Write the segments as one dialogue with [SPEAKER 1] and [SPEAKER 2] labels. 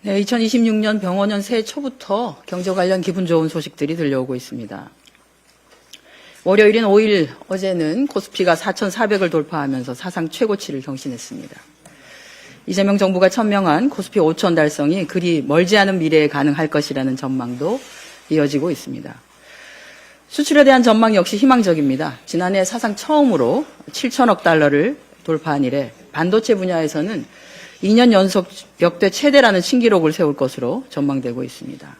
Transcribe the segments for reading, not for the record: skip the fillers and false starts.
[SPEAKER 1] 네, 2026년 병원년 새해 초부터 경제 관련 기분 좋은 소식들이 들려오고 있습니다. 월요일인 5일 어제는 코스피가 4,400을 돌파하면서 사상 최고치를 경신했습니다. 이재명 정부가 천명한 코스피 5,000 달성이 그리 멀지 않은 미래에 가능할 것이라는 전망도 이어지고 있습니다. 수출에 대한 전망 역시 희망적입니다. 지난해 사상 처음으로 7천억 달러를 돌파한 이래 반도체 분야에서는 2년 연속 역대 최대라는 신기록을 세울 것으로 전망되고 있습니다.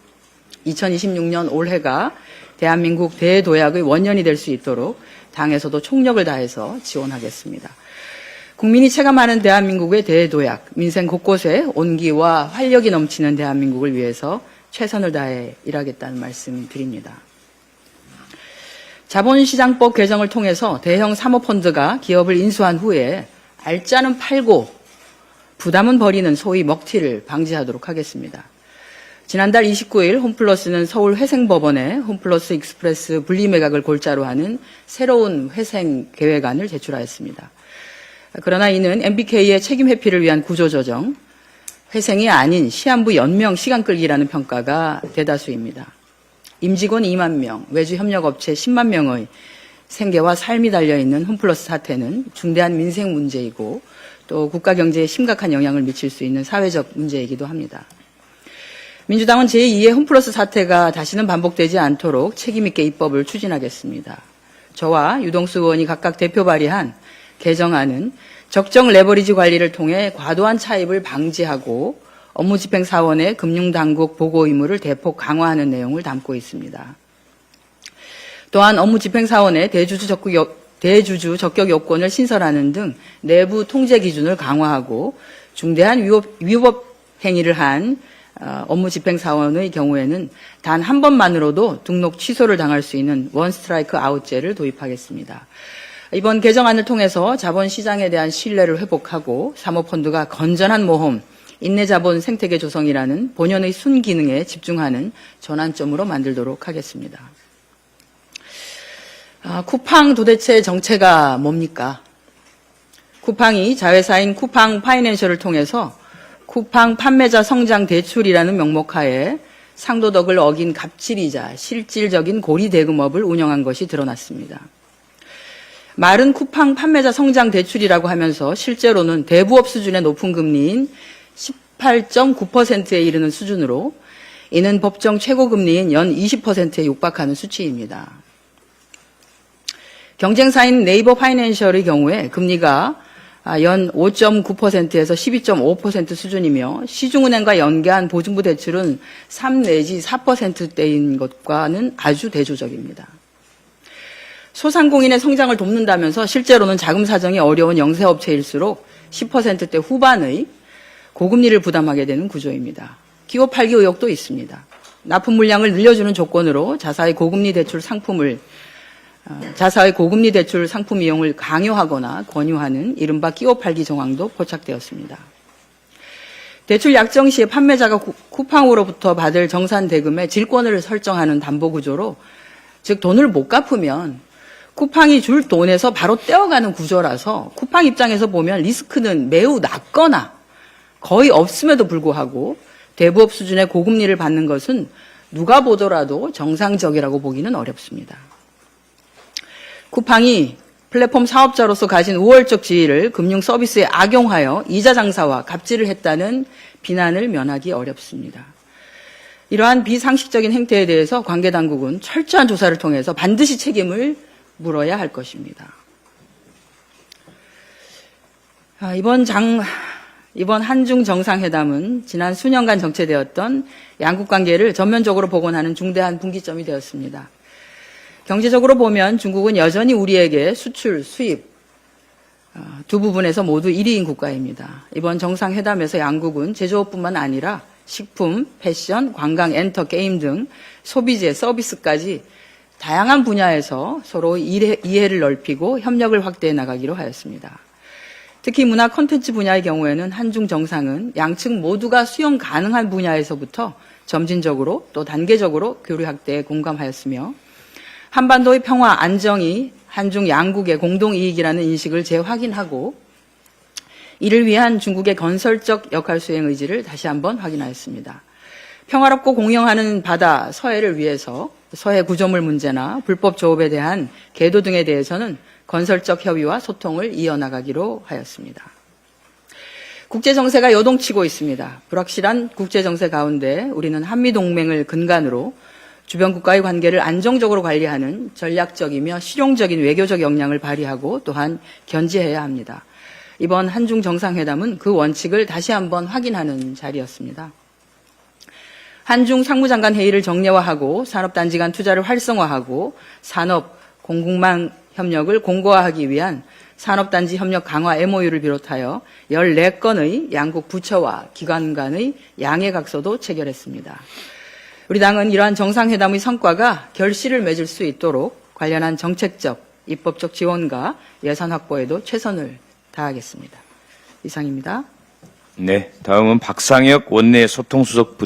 [SPEAKER 1] 2026년 올해가 대한민국 대도약의 원년이 될 수 있도록 당에서도 총력을 다해서 지원하겠습니다. 국민이 체감하는 대한민국의 대도약, 민생 곳곳에 온기와 활력이 넘치는 대한민국을 위해서 최선을 다해 일하겠다는 말씀 드립니다. 자본시장법 개정을 통해서 대형 사모펀드가 기업을 인수한 후에 알짜는 팔고 부담은 버리는 소위 먹튀를 방지하도록 하겠습니다. 지난달 29일 홈플러스는 서울 회생법원에 홈플러스 익스프레스 분리매각을 골자로 하는 새로운 회생 계획안을 제출하였습니다. 그러나 이는 MBK의 책임 회피를 위한 구조조정, 회생이 아닌 시한부 연명 시간 끌기라는 평가가 대다수입니다. 임직원 2만 명, 외주 협력업체 10만 명의 생계와 삶이 달려있는 홈플러스 사태는 중대한 민생 문제이고 또 국가 경제에 심각한 영향을 미칠 수 있는 사회적 문제이기도 합니다. 민주당은 제2의 홈플러스 사태가 다시는 반복되지 않도록 책임있게 입법을 추진하겠습니다. 저와 유동수 의원이 각각 대표 발의한 개정안은 적정 레버리지 관리를 통해 과도한 차입을 방지하고 업무집행사원의 금융당국 보고 의무를 대폭 강화하는 내용을 담고 있습니다. 또한 업무집행사원의 대주주 적격 요건을 신설하는 등 내부 통제 기준을 강화하고 중대한 위법 행위를 한 업무집행사원의 경우에는 단 한 번만으로도 등록 취소를 당할 수 있는 원 스트라이크 아웃제를 도입하겠습니다. 이번 개정안을 통해서 자본시장에 대한 신뢰를 회복하고 사모펀드가 건전한 모험, 인내자본 생태계 조성이라는 본연의 순기능에 집중하는 전환점으로 만들도록 하겠습니다. 쿠팡 도대체 정체가 뭡니까? 쿠팡이 자회사인 쿠팡 파이낸셜을 통해서 쿠팡 판매자 성장 대출이라는 명목하에 상도덕을 어긴 갑질이자 실질적인 고리 대금업을 운영한 것이 드러났습니다. 말은 쿠팡 판매자 성장 대출이라고 하면서 실제로는 대부업 수준의 높은 금리인 18.9%에 이르는 수준으로 이는 법정 최고금리인 연 20%에 육박하는 수치입니다. 경쟁사인 네이버 파이낸셜의 경우에 금리가 연 5.9%에서 12.5% 수준이며 시중은행과 연계한 보증부 대출은 3 내지 4%대인 것과는 아주 대조적입니다. 소상공인의 성장을 돕는다면서 실제로는 자금 사정이 어려운 영세업체일수록 10%대 후반의 고금리를 부담하게 되는 구조입니다. 기업 팔기 의혹도 있습니다. 납품 물량을 늘려주는 조건으로 자사의 고금리 대출 상품 이용을 강요하거나 권유하는 이른바 끼워 팔기 정황도 포착되었습니다. 대출 약정 시에 판매자가 쿠팡으로부터 받을 정산 대금의 질권을 설정하는 담보 구조로, 즉 돈을 못 갚으면 쿠팡이 줄 돈에서 바로 떼어가는 구조라서 쿠팡 입장에서 보면 리스크는 매우 낮거나 거의 없음에도 불구하고 대부업 수준의 고금리를 받는 것은 누가 보더라도 정상적이라고 보기는 어렵습니다. 쿠팡이 플랫폼 사업자로서 가진 우월적 지위를 금융 서비스에 악용하여 이자 장사와 갑질을 했다는 비난을 면하기 어렵습니다. 이러한 비상식적인 행태에 대해서 관계 당국은 철저한 조사를 통해서 반드시 책임을 물어야 할 것입니다. 이번 한중 정상회담은 지난 수년간 정체되었던 양국 관계를 전면적으로 복원하는 중대한 분기점이 되었습니다. 경제적으로 보면 중국은 여전히 우리에게 수출, 수입 두 부분에서 모두 1위인 국가입니다. 이번 정상회담에서 양국은 제조업뿐만 아니라 식품, 패션, 관광, 엔터, 게임 등 소비재, 서비스까지 다양한 분야에서 서로 이해를 넓히고 협력을 확대해 나가기로 하였습니다. 특히 문화 콘텐츠 분야의 경우에는 한중 정상은 양측 모두가 수용 가능한 분야에서부터 점진적으로 또 단계적으로 교류 확대에 공감하였으며 한반도의 평화, 안정이 한중 양국의 공동 이익이라는 인식을 재확인하고 이를 위한 중국의 건설적 역할 수행 의지를 다시 한번 확인하였습니다. 평화롭고 공영하는 바다 서해를 위해서 서해 구조물 문제나 불법 조업에 대한 계도 등에 대해서는 건설적 협의와 소통을 이어나가기로 하였습니다. 국제정세가 요동치고 있습니다. 불확실한 국제정세 가운데 우리는 한미동맹을 근간으로 주변 국가의 관계를 안정적으로 관리하는 전략적이며 실용적인 외교적 역량을 발휘하고 또한 견지해야 합니다. 이번 한중 정상회담은 그 원칙을 다시 한번 확인하는 자리였습니다. 한중 상무장관 회의를 정례화하고 산업단지 간 투자를 활성화하고 산업, 공급망 협력을 공고화하기 위한 산업단지 협력 강화 MOU를 비롯하여 14건의 양국 부처와 기관 간의 양해각서도 체결했습니다. 우리 당은 이러한 정상회담의 성과가 결실을 맺을 수 있도록 관련한 정책적, 입법적 지원과 예산 확보에도 최선을 다하겠습니다. 이상입니다.
[SPEAKER 2] 네, 다음은 박상혁 원내 소통수석 부대